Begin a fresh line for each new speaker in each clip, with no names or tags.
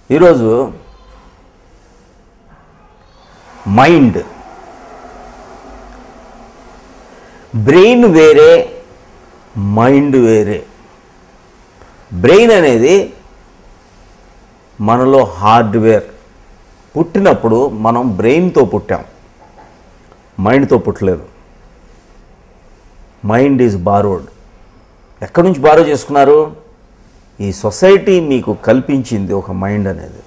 ఈరోజు mind, brain వేరే, mind వేరే. బ్రెయిన్ అనేది మనలో హార్డ్వేర్. పుట్టినప్పుడు మనం బ్రెయిన్తో పుట్టాం, మైండ్తో పుట్టలేదు. Mind is borrowed. ఎక్కడి నుంచి బారో చేసుకున్నారు? ఈ సొసైటీ మీకు కల్పించింది ఒక మైండ్ అనేది.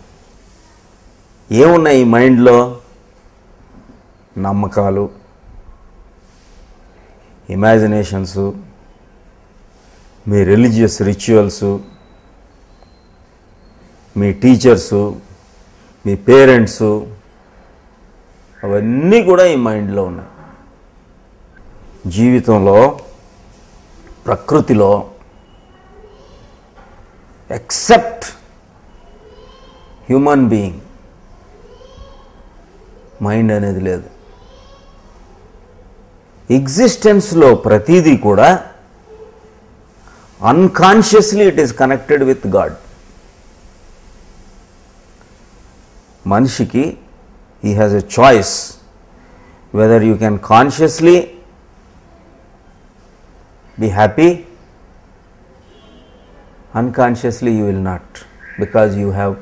ఏమున్నాయి ఈ మైండ్లో? నమ్మకాలు, ఇమాజినేషన్స్, మీ రిలీజియస్ రిచువల్స్, మీ టీచర్సు, మీ పేరెంట్సు, అవన్నీ కూడా ఈ మైండ్లో ఉన్నాయి. జీవితంలో, ప్రకృతిలో ఎక్సెప్ట్ హ్యూమన్ బీయింగ్ మైండ్ అనేది లేదు. ఎగ్జిస్టెన్స్లో ప్రతిదీ కూడా అన్కాన్షియస్లీ it is connected with God. మనిషికి he has a choice whether you can consciously be happy, unconsciously you will not, because you have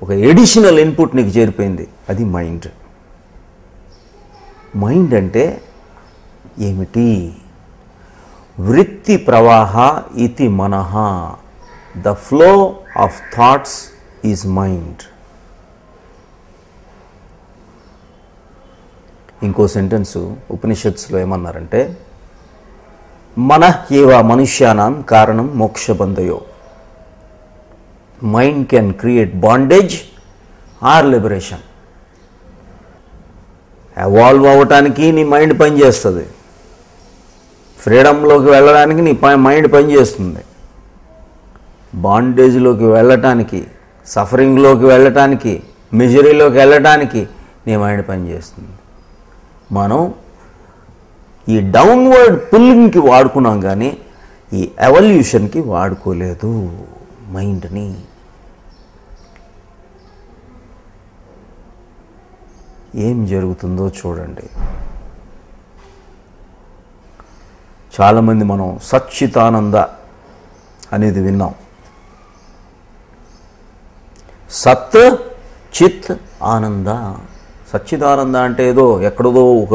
ఒక ఎడిషనల్ ఇన్పుట్ నీకు చేరిపోయింది. అది మైండ్. మైండ్ అంటే ఏమిటి? వృత్తి ప్రవాహ ఇతి మనః. The flow of thoughts is mind. ఇంకో సెంటెన్సు ఉపనిషత్తులో ఏమన్నారంటే, మనః ఏవ మనుష్యానాం కారణం మోక్షబంధయో. Mind can create bondage or liberation. Evolve అవ్వటానికి నీ మైండ్ పనిచేస్తుంది, ఫ్రీడమ్లోకి వెళ్ళడానికి నీ మైండ్ పనిచేస్తుంది, బాండేజ్లోకి వెళ్ళటానికి, సఫరింగ్లోకి వెళ్ళటానికి, మిజరీలోకి వెళ్ళటానికి నీ మైండ్ పనిచేస్తుంది. మనం ఈ డౌన్వర్డ్ పుల్లింగ్కి వాడుకున్నాం, కానీ ఈ ఎవల్యూషన్కి వాడుకోలేదు మైండ్ని. ఏం జరుగుతుందో చూడండి. చాలామంది మనం సచ్చిదానంద అనేది విన్నాం. సత్ చిత్ ఆనంద. సచ్చిదానంద అంటే ఏదో ఎక్కడదో ఒక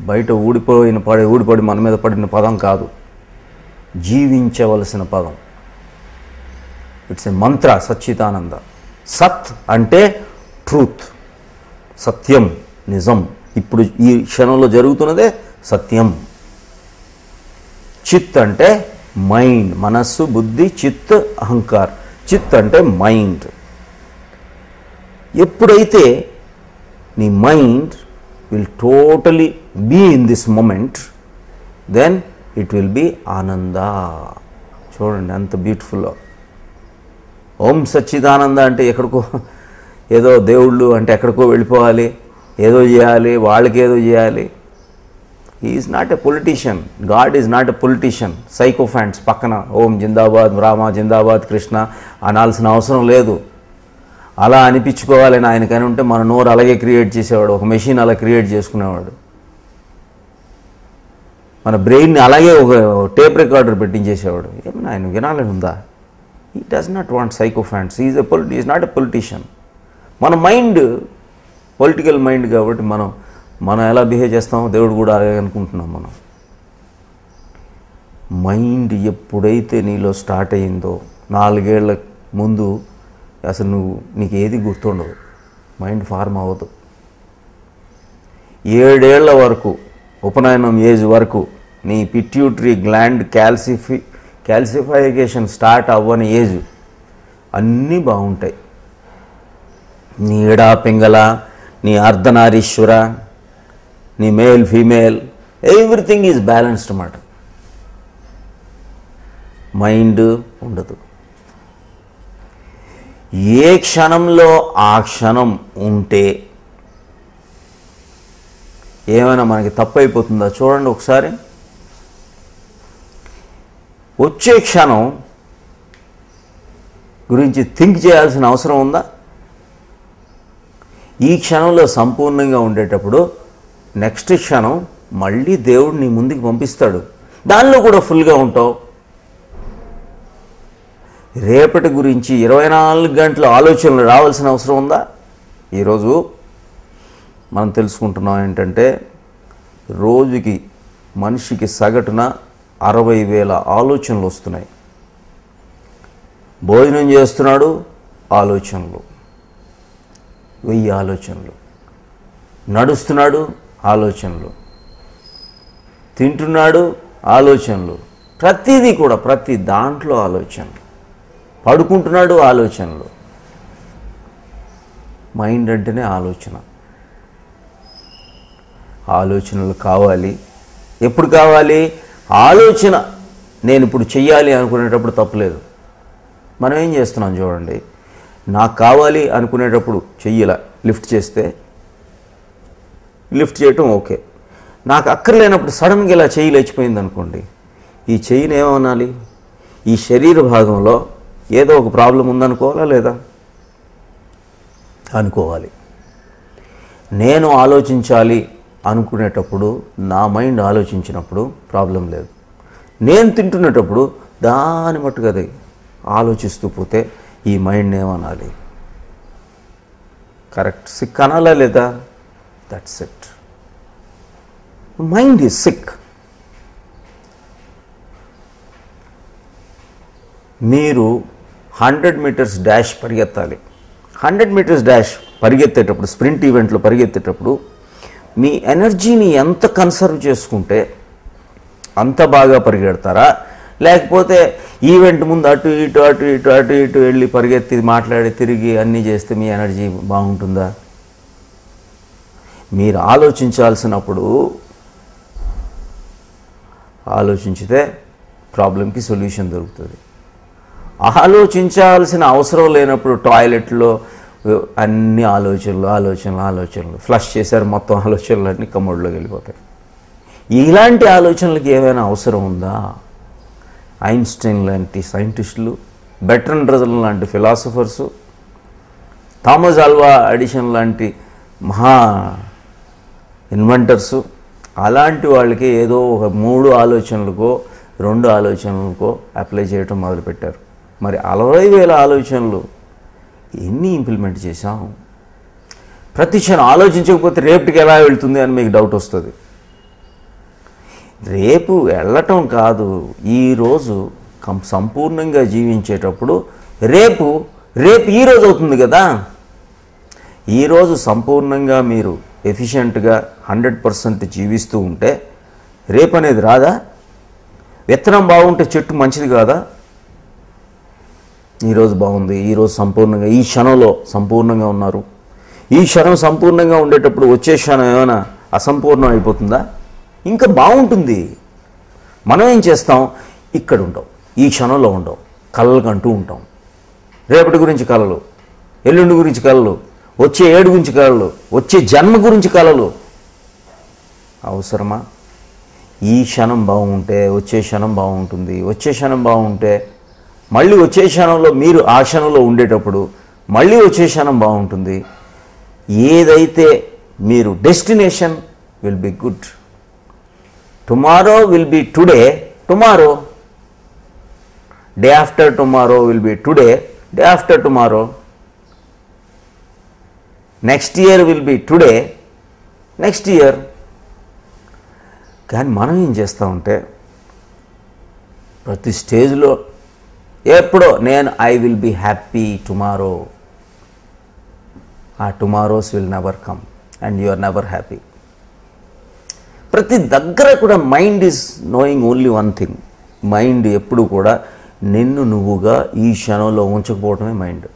బయట ఊడిపడి మన మీద పడిన పదం కాదు, జీవించవలసిన పదం. ఇట్స్ ఎ మంత్ర, సచ్చిదానంద. సత్ అంటే ట్రూత్, సత్యం, నిజం. ఇప్పుడు ఈ క్షణంలో జరుగుతున్నదే సత్యం. చిత్ అంటే మైండ్, మనస్సు, బుద్ధి, చిత్, అహంకార్. చిత్ అంటే మైండ్. ఎప్పుడైతే నీ mind will totally be in this moment, then it will be ఆనంద. చూడండి ఎంత బ్యూటిఫుల్. ఓం సచ్చిదానంద అంటే ఎక్కడికో ఏదో దేవుళ్ళు అంటే ఎక్కడికో వెళ్ళిపోవాలి, ఏదో చేయాలి, వాళ్ళకి ఏదో చేయాలి. He is not a politician. God is not a politician. Sycophants పక్కన ఓం జిందాబాద్, రామ జిందాబాద్, కృష్ణ అనాల్సిన అవసరం లేదు. అలా అనిపించుకోవాలని ఆయనకని ఉంటే మన నోరు అలాగే క్రియేట్ చేసేవాడు, ఒక మెషిన్ అలా క్రియేట్ చేసుకునేవాడు. మన బ్రెయిన్ని అలాగే ఒక టేప్ రికార్డర్ పెట్టించేసేవాడు. ఏమన్నా ఆయన వినాలని ఉందా? He does not want sycophants. Is not a politician. మన మైండ్ పొలిటికల్ మైండ్ కాబట్టి మనం ఎలా బిహేవ్ చేస్తామో దేవుడు కూడా అలాగే అనుకుంటున్నాం. మనం మైండ్ ఎప్పుడైతే నీలో స్టార్ట్ అయ్యిందో, 4 ఏళ్ల ముందు అసలు నీకు ఏది గుర్తుండదు, మైండ్ ఫార్మ్ అవ్వదు. 7 ఏళ్ల వరకు, ఉపనయనం ఏజ్ వరకు నీ పిట్యూటరీ గ్లాండ్ క్యాల్సిఫికేషన్ స్టార్ట్ అవ్వని ఏజ్, అన్నీ బాగుంటాయి. నీ ఎడా పింగళ, నీ అర్ధనారీశ్వర, నీ male female, everything is balanced అన్నమాట. మైండ్ ఉండదు. ఏ క్షణంలో ఆ క్షణం ఉంటే ఏమైనా మనకి తప్పు అయిపోతుందా చూడండి ఒకసారి. వచ్చే క్షణం గురించి థింక్ చేయాల్సిన అవసరం ఉందా? ఈ క్షణంలో సంపూర్ణంగా ఉండేటప్పుడు నెక్స్ట్ క్షణం మళ్ళీ దేవుడు నీ ముందుకు పంపిస్తాడు, దానిలో కూడా ఫుల్గా ఉంటావు. రేపటి గురించి 24 గంటల ఆలోచనలు రావాల్సిన అవసరం ఉందా? ఈరోజు మనం తెలుసుకుంటున్నాం ఏంటంటే, రోజుకి మనిషికి సగటున 60,000 ఆలోచనలు వస్తున్నాయి. భోజనం చేస్తున్నాడు, ఆలోచనలు 1000 ఆలోచనలు, నడుస్తున్నాడు ఆలోచనలు, తింటున్నాడు ఆలోచనలు, ప్రతిదీ కూడా ప్రతి దాంట్లో ఆలోచనలు, పడుకుంటున్నాడు ఆలోచనలు. మైండ్ అంటేనే ఆలోచన. ఆలోచనలు కావాలి. ఎప్పుడు కావాలి? ఆలోచన నేను ఇప్పుడు చెయ్యాలి అనుకునేటప్పుడు తప్పులేదు. మనం ఏం చేస్తున్నాం చూడండి, నాకు కావాలి అనుకునేటప్పుడు చెయ్యలా, లిఫ్ట్ చేస్తే లిఫ్ట్ చేయటం ఓకే. నాకు అక్కర్లేనప్పుడు సడన్గా ఇలా చెయ్యి లేచిపోయింది అనుకోండి, ఈ చెయ్యిని ఏమనాలి? ఈ శరీర భాగంలో ఏదో ఒక ప్రాబ్లం ఉందనుకోవాలా లేదా? అనుకోవాలి. నేను ఆలోచించాలి అనుకునేటప్పుడు, నా మైండ్ ఆలోచించినప్పుడు ప్రాబ్లం లేదు. నేను తింటునేటప్పుడు దాని మట్టుకు అది ఆలోచిస్తూ పోతే ఈ మైండ్ ఏమనాలి? కరెక్ట్, సిక్ అనాలా లేదా? That's it. Mind is sick. మీరు 100 మీటర్స్ డాష్ పరిగెత్తాలి. 100 మీటర్స్ డాష్ పరిగెత్తేటప్పుడు, స్ప్రింట్ ఈవెంట్లో పరిగెత్తేటప్పుడు మీ ఎనర్జీని ఎంత కన్సర్వ్ చేసుకుంటే అంత బాగా పరిగెడతారా? లేకపోతే ఈవెంట్ ముందు అటు ఇటు అటు ఇటు అటు ఇటు వెళ్ళి పరిగెత్తి మాట్లాడి తిరిగి అన్నీ చేస్తే మీ ఎనర్జీ బాగుంటుందా? మీరు ఆలోచించాల్సినప్పుడు ఆలోచించితే ప్రాబ్లంకి సొల్యూషన్ దొరుకుతుంది. ఆలోచించాల్సిన అవసరం లేనప్పుడు టాయిలెట్లో అన్ని ఆలోచనలు ఆలోచనలు ఆలోచనలు ఫ్లష్ చేశారు, మొత్తం ఆలోచనలు అన్నీ కమోడ్లోకి వెళ్ళిపోతాయి. ఇలాంటి ఆలోచనలకి ఏమైనా అవసరం ఉందా? ఐన్స్టైన్ లాంటి సైంటిస్టులు, బెర్ట్రాండ్ రసల్ లాంటి ఫిలాసఫర్సు, థామస్ ఆల్వా ఎడిసన్ లాంటి మహా ఇన్వెంటర్సు, అలాంటి వాళ్ళకి ఏదో ఒక 3 ఆలోచనలకో 2 ఆలోచనలకో అప్లై చేయటం మొదలుపెట్టారు. మరి 60,000 ఆలోచనలు ఎన్ని ఇంప్లిమెంట్ చేశాం? ప్రతి క్షణం ఆలోచించకపోతే రేపటికి ఎలా వెళ్తుంది అని మీకు డౌట్ వస్తుంది. రేపు వెళ్ళటం కాదు, ఈరోజు సంపూర్ణంగా జీవించేటప్పుడు రేపు ఈరోజు అవుతుంది కదా. ఈరోజు సంపూర్ణంగా మీరు ఎఫిషియెంట్గా 100% జీవిస్తూ ఉంటే రేపు అనేది రాదా? విత్తనం బాగుంటే చెట్టు మంచిది కాదా? ఈరోజు బాగుంది, ఈరోజు సంపూర్ణంగా ఈ క్షణంలో సంపూర్ణంగా ఉన్నారు. ఈ క్షణం సంపూర్ణంగా ఉండేటప్పుడు వచ్చే క్షణం ఏమైనా అసంపూర్ణం అయిపోతుందా? ఇంకా బాగుంటుంది. మనం ఏం చేస్తాం? ఇక్కడ ఉంటాం, ఈ క్షణంలో ఉంటాం, కలలు కంటూ ఉంటాం. రేపటి గురించి కలలు, ఎల్లుండి గురించి కలలు, వచ్చే ఏడు గురించి కలలు, వచ్చే జన్మ గురించి కలలు. అవసరమా? ఈ క్షణం బాగుంటే వచ్చే క్షణం బాగుంటుంది. వచ్చే క్షణం బాగుంటే మళ్ళీ వచ్చే క్షణంలో మీరు ఆ క్షణంలో ఉండేటప్పుడు మళ్ళీ వచ్చే క్షణం బాగుంటుంది. ఏదైతే మీరు destination will be good. Tomorrow will be today, tomorrow. Day after tomorrow will be today, day after tomorrow. Next year will be today, next year. కానీ మనం ఏం చేస్తామంటే ప్రతి స్టేజ్లో ఎప్పుడో I will be happy tomorrow. ఆ tomorrows will never come and you are never happy. ప్రతి దగ్గర కూడా mind is knowing only one thing. Mind ఎప్పుడు కూడా నిన్ను నువ్వుగా ఈ క్షణంలో ఉంచకపోవటమే మైండ్.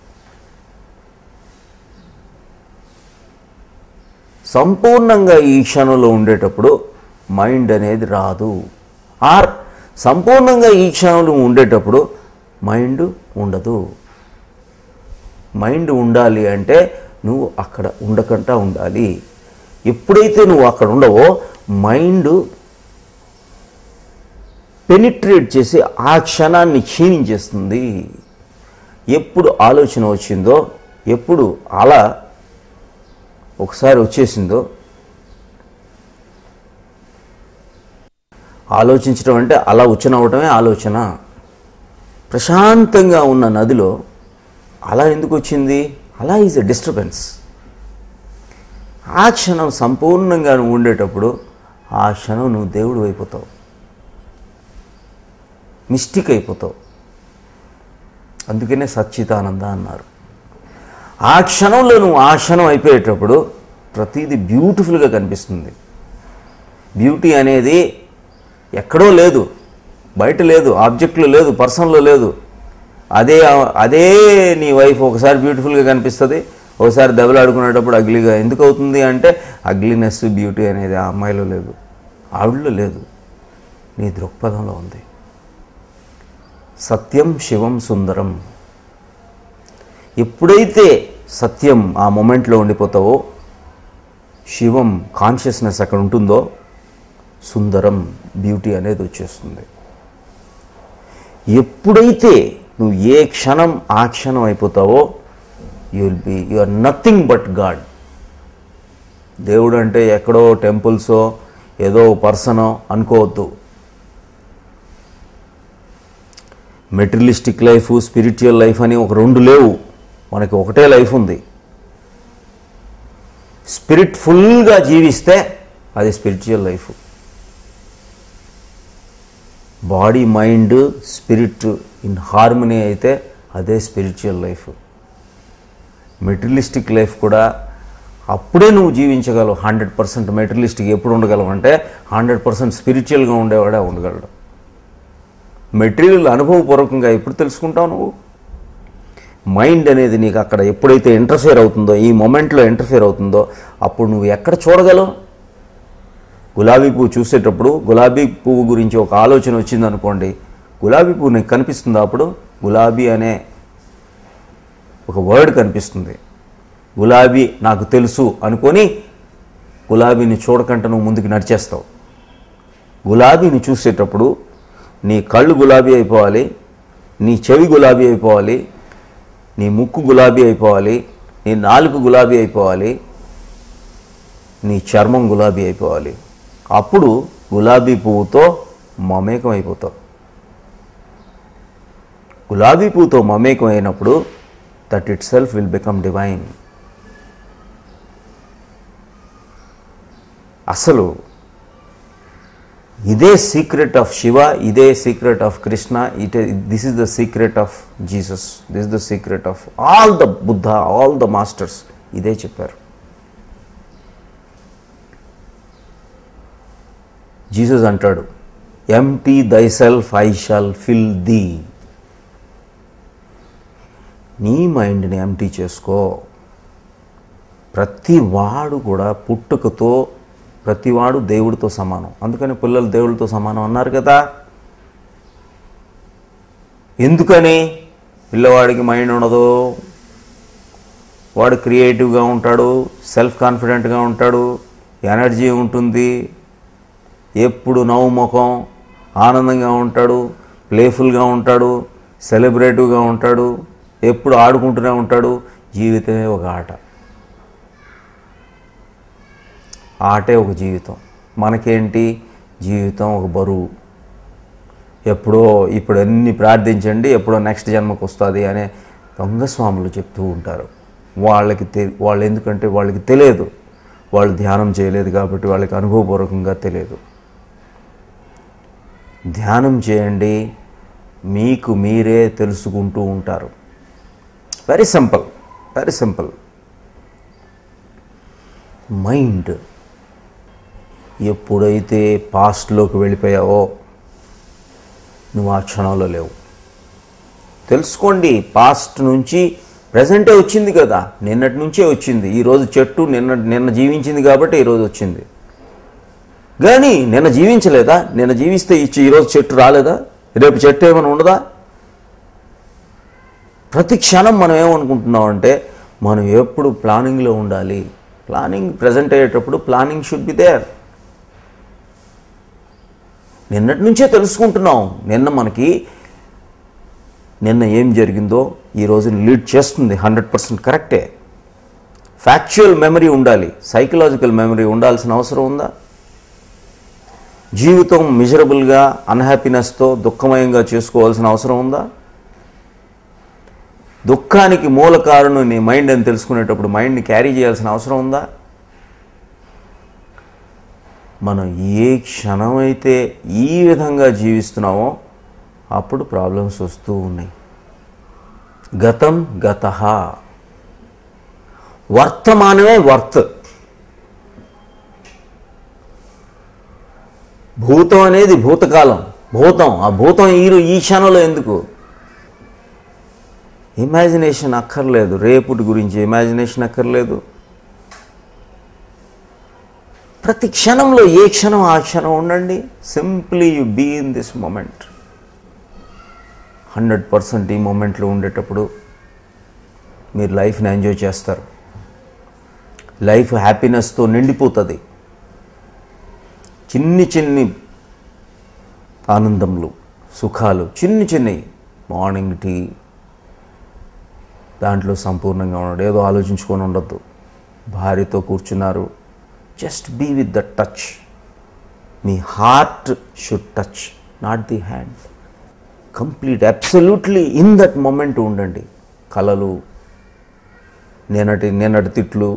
సంపూర్ణంగా ఈ క్షణంలో ఉండేటప్పుడు మైండ్ అనేది రాదు. ఆర్ సంపూర్ణంగా ఈ క్షణంలో ఉండేటప్పుడు మైండ్ ఉండదు. మైండ్ ఉండాలి అంటే నువ్వు అక్కడ ఉండకుండా ఉండాలి. ఎప్పుడైతే నువ్వు అక్కడ ఉండవో మైండ్ పెనిట్రేట్ చేసి ఆ క్షణాన్ని క్షీణించేస్తుంది. ఎప్పుడు ఆలోచన వచ్చిందో, ఎప్పుడు అలా ఒకసారి వచ్చేసిందో, ఆలోచించడం అంటే అలా ఉచ్చనవ్వటమే ఆలోచన. ప్రశాంతంగా ఉన్న నదిలో అలా ఎందుకు వచ్చింది? అలా ఈజ్ ఎ డిస్టర్బెన్స్. ఆ క్షణం సంపూర్ణంగా నువ్వు ఉండేటప్పుడు ఆ క్షణం నువ్వు దేవుడు అయిపోతావు, మిస్టిక్ అయిపోతావు. అందుకనే సచ్చిదానంద అన్నారు. ఆ క్షణంలో నువ్వు ఆ క్షణం అయిపోయేటప్పుడు ప్రతిదీ బ్యూటిఫుల్గా కనిపిస్తుంది. బ్యూటీ అనేది ఎక్కడో లేదు, బయట లేదు, ఆబ్జెక్ట్లో లేదు, పర్సన్లో లేదు. అదే నీ వైఫ్ ఒకసారి బ్యూటిఫుల్గా కనిపిస్తుంది, ఒకసారి దెబ్బలాడుకునేటప్పుడు అగ్లీగా. ఎందుకు అవుతుంది అంటే అగ్లీనెస్ బ్యూటీ అనేది ఆ అమ్మాయిలో లేదు, ఆవిడలో లేదు, నీ దృక్పథంలో ఉంది. సత్యం శివం సుందరం. ఎప్పుడైతే సత్యం ఆ మొమెంట్లో ఉండిపోతావో, శివం కాన్షియస్నెస్ అక్కడ ఉంటుందో, సుందరం బ్యూటీ అనేది వచ్చేస్తుంది. ఎప్పుడైతే నువ్వు ఏ క్షణం ఆ క్షణం అయిపోతావో, you are nothing but God. దేవుడు అంటే ఎక్కడో టెంపుల్సో ఏదో పర్సనో అనుకోవద్దు. మెటీరియలిస్టిక్ లైఫ్, స్పిరిచువల్ లైఫ్ అని ఒక రెండు లేవు, మనకి ఒకటే లైఫ్ ఉంది. స్పిరిట్ఫుల్గా జీవిస్తే అది spiritual life. Body mind spirit in harmony అయితే అదే స్పిరిచువల్ లైఫ్. మెటీరియలిస్టిక్ లైఫ్ కూడా అప్పుడే నువ్వు జీవించగలవు. 100% మెటీరియలిస్టిక్ ఎప్పుడు ఉండగలవు అంటే 100% స్పిరిచువల్గా ఉండేవాడే ఉండగలడు. మెటీరియల్ అనుభవపూర్వకంగా ఎప్పుడు తెలుసుకుంటావు నువ్వు? మైండ్ అనేది నీకు అక్కడ ఎప్పుడైతే ఇంటర్ఫియర్ అవుతుందో, ఈ మొమెంట్లో ఇంటర్ఫియర్ అవుతుందో, అప్పుడు నువ్వు ఎక్కడ చూడగలవు? గులాబీ పువ్వు చూసేటప్పుడు గులాబీ పువ్వు గురించి ఒక ఆలోచన వచ్చిందనుకోండి, గులాబీ పువ్వు నీకు కనిపిస్తుందా? అప్పుడు గులాబీ అనే ఒక వర్డ్ కనిపిస్తుంది. గులాబీ నాకు తెలుసు అనుకొని గులాబీని చూడకుండా నువ్వు ముందుకు నడిచేస్తావు. గులాబీని చూసేటప్పుడు నీ కళ్ళు గులాబీ అయిపోవాలి, నీ చెవి గులాబీ అయిపోవాలి, నీ ముక్కు గులాబీ అయిపోవాలి, నీ నాలుక గులాబీ అయిపోవాలి, నీ చర్మం గులాబీ అయిపోవాలి. అప్పుడు గులాబీ పువ్వుతో మమేకం అయిపోతావు. గులాబీ పువ్వుతో మమేకం అయినప్పుడు that it self will become divine. అసలు ఇదే సీక్రెట్ ఆఫ్ శివ, ఇదే secret of Krishna, this is the secret of Jesus, this is the secret of all the Buddha, all the masters ఇదే చెప్పారు. జీసస్ అంటాడు, ఎంప్టీ దై సెల్ఫ్ ఐ షాల్ ఫిల్ దీ. నీ మైండ్ని ఎంప్టీ చేసుకో. ప్రతివాడు కూడా పుట్టుకతో ప్రతివాడు దేవుడితో సమానం. అందుకని పిల్లలు దేవుడితో సమానం అన్నారు కదా. ఎందుకని? పిల్లవాడికి మైండ్ ఉండదు, వాడు క్రియేటివ్గా ఉంటాడు, సెల్ఫ్ కాన్ఫిడెంట్గా ఉంటాడు, ఎనర్జీ ఉంటుంది, ఎప్పుడు నవ్వుముఖం, ఆనందంగా ఉంటాడు, ప్లేఫుల్గా ఉంటాడు, సెలబ్రేటివ్గా ఉంటాడు, ఎప్పుడు ఆడుకుంటూనే ఉంటాడు. జీవితమే ఒక ఆట, ఆటే ఒక జీవితం. మనకేంటి జీవితం? ఒక బరువు. ఎప్పుడో ఇప్పుడు అన్ని ప్రార్థించండి, ఎప్పుడో నెక్స్ట్ జన్మకు వస్తుంది అనే దొంగస్వాములు చెప్తూ ఉంటారు. వాళ్ళు ఎందుకంటే వాళ్ళకి తెలియదు, వాళ్ళు ధ్యానం చేయలేదు కాబట్టి వాళ్ళకి అనుభవపూర్వకంగా తెలియదు. ధ్యానం చేయండి, మీకు మీరే తెలుసుకుంటూ ఉంటారు. Very simple, very simple. Mind ఎప్పుడైతే పాస్ట్లోకి వెళ్ళిపోయావో నువ్వు ఆ క్షణంలో లేవు. తెలుసుకోండి, పాస్ట్ నుంచి ప్రజెంటే వచ్చింది కదా, నిన్నటి నుంచే వచ్చింది. ఈరోజు చెట్టు నిన్న జీవించింది కాబట్టి ఈరోజు వచ్చింది. కానీ నిన్న జీవించలేదా? నిన్న జీవిస్తే ఈరోజు చెట్టు రాలేదా? రేపు చెట్టు ఏమైనా ఉండదా? ప్రతి క్షణం మనం ఏమనుకుంటున్నామంటే మనం ఎప్పుడు ప్లానింగ్లో ఉండాలి. ప్లానింగ్ ప్రజెంట్ అయ్యేటప్పుడు ప్లానింగ్ షుడ్ బి దేర్. నిన్నటి నుంచే తెలుసుకుంటున్నాం. నిన్న ఏం జరిగిందో ఈరోజు లీడ్ చేస్తుంది. 100% కరెక్టే. ఫ్యాక్చువల్ మెమరీ ఉండాలి, సైకలాజికల్ మెమరీ ఉండాల్సిన అవసరం ఉందా? జీవితం మిజరబుల్గా అన్హ్యాపీనెస్తో దుఃఖమయంగా చేసుకోవాల్సిన అవసరం ఉందా? దుఃఖానికి మూల కారణం నీ మైండ్ అని తెలుసుకునేటప్పుడు మైండ్ని క్యారీ చేయాల్సిన అవసరం ఉందా? మనం ఏ క్షణమైతే ఈ విధంగా జీవిస్తున్నామో అప్పుడు ప్రాబ్లమ్స్ వస్తూ ఉన్నాయి. గతం గతః, వర్తమానమే వర్త్. భూతం అనేది భూతకాలం, భూతం. ఆ భూతం ఈ క్షణంలో ఎందుకు? ఇమాజినేషన్ అక్కర్లేదు, రేపుటి గురించి ఇమాజినేషన్ అక్కర్లేదు. ప్రతి క్షణంలో ఏ క్షణం ఆ క్షణం ఉండండి. Simply you be in this moment. 100% ఈ మూమెంట్లో ఉండేటప్పుడు మీరు లైఫ్ని ఎంజాయ్ చేస్తారు. లైఫ్ హ్యాపీనెస్తో నిండిపోతుంది. చిన్ని ఆనందములు, సుఖాలు, చిన్నవి. మార్నింగ్ టీ, దాంట్లో సంపూర్ణంగా ఉండదు. ఏదో ఆలోచించుకొని ఉండొద్దు. భార్యతో కూర్చున్నారు, just be with the touch. మీ heart should touch, not the hand. Complete absolutely in that moment ఉండండి. కలలు, నేనటి తిట్లు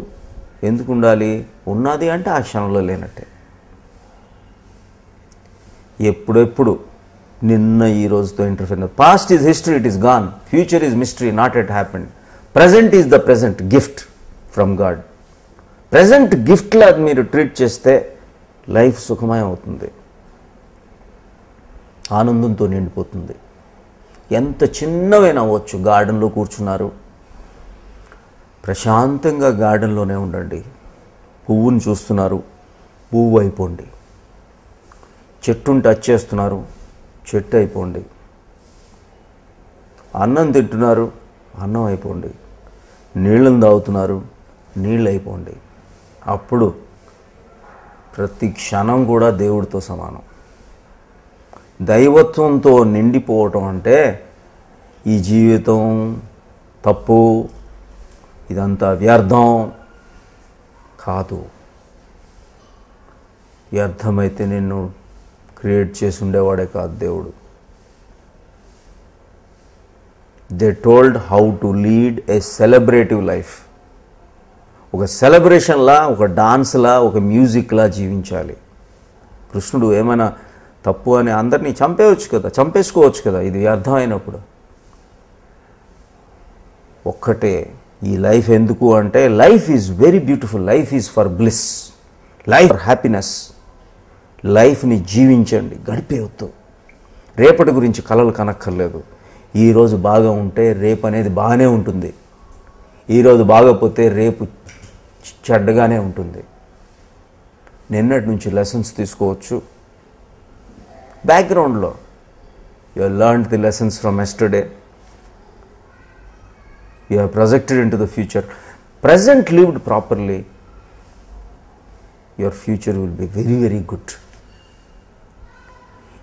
ఎందుకు ఉండాలి? ఉన్నది అంటే ఆ క్షణంలో లేనట్టే. ఎప్పుడెప్పుడు నిన్న ఈ రోజుతో interfere. Past is history, it is gone. Future is mystery, not at happened. Present is the present gift from God. Present గిఫ్ట్లా మీరు ట్రీట్ చేస్తే లైఫ్ సుఖమయం అవుతుంది, ఆనందంతో నిండిపోతుంది. ఎంత చిన్నవైనా అవ్వచ్చు. గార్డెన్లో కూర్చున్నారు, ప్రశాంతంగా గార్డెన్లోనే ఉండండి. పువ్వుని చూస్తున్నారు, పువ్వు అయిపోండి. చెట్టుని టచ్ చేస్తున్నారు, చెట్టు అయిపోండి. అన్నం తింటున్నారు, అన్నం అయిపోండి. నీళ్ళని తాగుతున్నారు, నీళ్ళు అయిపోండి. అప్పుడు ప్రతి క్షణం కూడా దేవుడితో సమానం. దైవత్వంతో నిండిపోవటం అంటే ఈ జీవితం తప్పు, ఇదంతా వ్యర్థం కాదు. వ్యర్థమైతే నిన్ను క్రియేట్ చేసి ఉండేవాడే కాదు దేవుడు. They told how to lead a celebrative life. ఒక సెలబ్రేషన్లా, ఒక డాన్స్లా, ఒక మ్యూజిక్లా జీవించాలి. కృష్ణుడు ఏమైనా తప్పు అని అందరినీ చంపేసుకోవచ్చు కదా ఇది అర్థమైనప్పుడు. ఒక్కటే, ఈ లైఫ్ ఎందుకు అంటే life is very beautiful. Life is for bliss, life for happiness. లైఫ్ని జీవించండి, గడిపేయొద్దు. రేపటి గురించి కలలు కనక్కర్లేదు. ఈరోజు బాగా ఉంటే రేపు అనేది బాగానే ఉంటుంది. ఈరోజు బాగపోతే రేపు చెడ్డగానే ఉంటుంది. నిన్నటి నుంచి లెసన్స్ తీసుకోవచ్చు. బ్యాక్గ్రౌండ్లో you have learned the lessons from yesterday. You have projected into the future. Present lived properly, your future will be very, very good.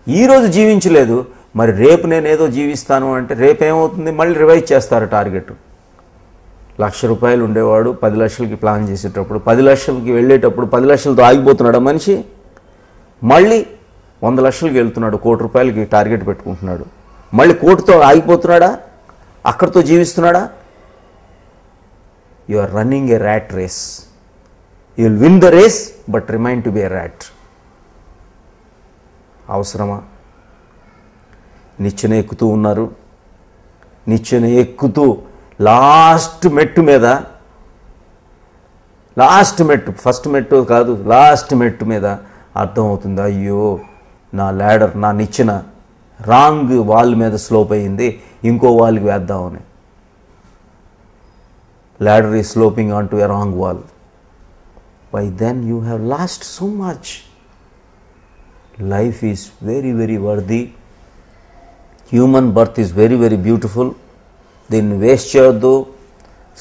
ఈరోజు జీవించలేదు, మరి రేపు నేనేదో జీవిస్తాను అంటే రేపేమవుతుంది? మళ్ళీ రివైజ్ చేస్తారు టార్గెట్. ₹1,00,000 ఉండేవాడు 10 లక్షలకి ప్లాన్ చేసేటప్పుడు, 10 లక్షలకి వెళ్ళేటప్పుడు 10 లక్షలతో ఆగిపోతున్నాడు మనిషి. మళ్ళీ 100 లక్షలకి వెళ్తున్నాడు, ₹1,00,00,000 టార్గెట్ పెట్టుకుంటున్నాడు. మళ్ళీ 1,00,00,000తో ఆగిపోతున్నాడా? అక్కడితో జీవిస్తున్నాడా? You are running a rat race. You will win the race but remain to be a rat. అవసరమా? నిచ్చెన ఎక్కుతూ ఉన్నారు. నిచ్చెన ఎక్కుతూ లాస్ట్ మెట్టు మీద, ఫస్ట్ మెట్టు కాదు, లాస్ట్ మెట్టు మీద అర్థమవుతుంది, అయ్యో నా ల్యాడర్, నా నిచ్చెన రాంగ్ వాల్ మీద స్లోప్ అయ్యింది, ఇంకో వాల్కి వేద్దామని. ladder is sloping onto a wrong wall. By then you have lost so much. Life is very, very worthy. Human birth is very, very beautiful. దీన్ని వేస్ట్ చేయొద్దు.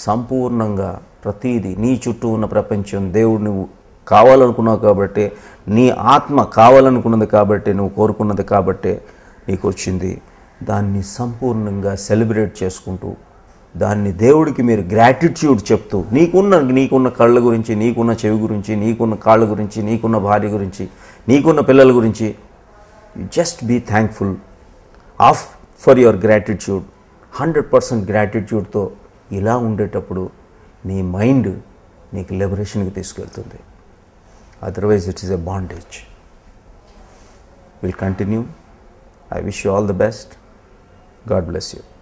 సంపూర్ణంగా ప్రతిదీ నీ చుట్టూ ఉన్న ప్రపంచం దేవుడు నువ్వు కావాలనుకున్నావు కాబట్టి, నీ ఆత్మ కావాలనుకున్నది కాబట్టి, నువ్వు కోరుకున్నది కాబట్టి నీకు వచ్చింది. దాన్ని సంపూర్ణంగా సెలబ్రేట్ చేసుకుంటూ దాన్ని దేవుడికి మీరు గ్రాటిట్యూడ్ చెప్తూ నీకున్న కళ్ళ గురించి, నీకున్న చెవి గురించి, నీకున్న కాళ్ళ గురించి, నీకున్న భార్య గురించి, నీకున్న పిల్లల గురించి, you just be thankful for your gratitude. 100% గ్రాటిట్యూడ్తో ఇలా ఉండేటప్పుడు నీ మైండ్ నీకు లిబరేషన్కి తీసుకెళ్తుంది. Otherwise it is a bondage. Will continue. I wish you all the best. God bless you.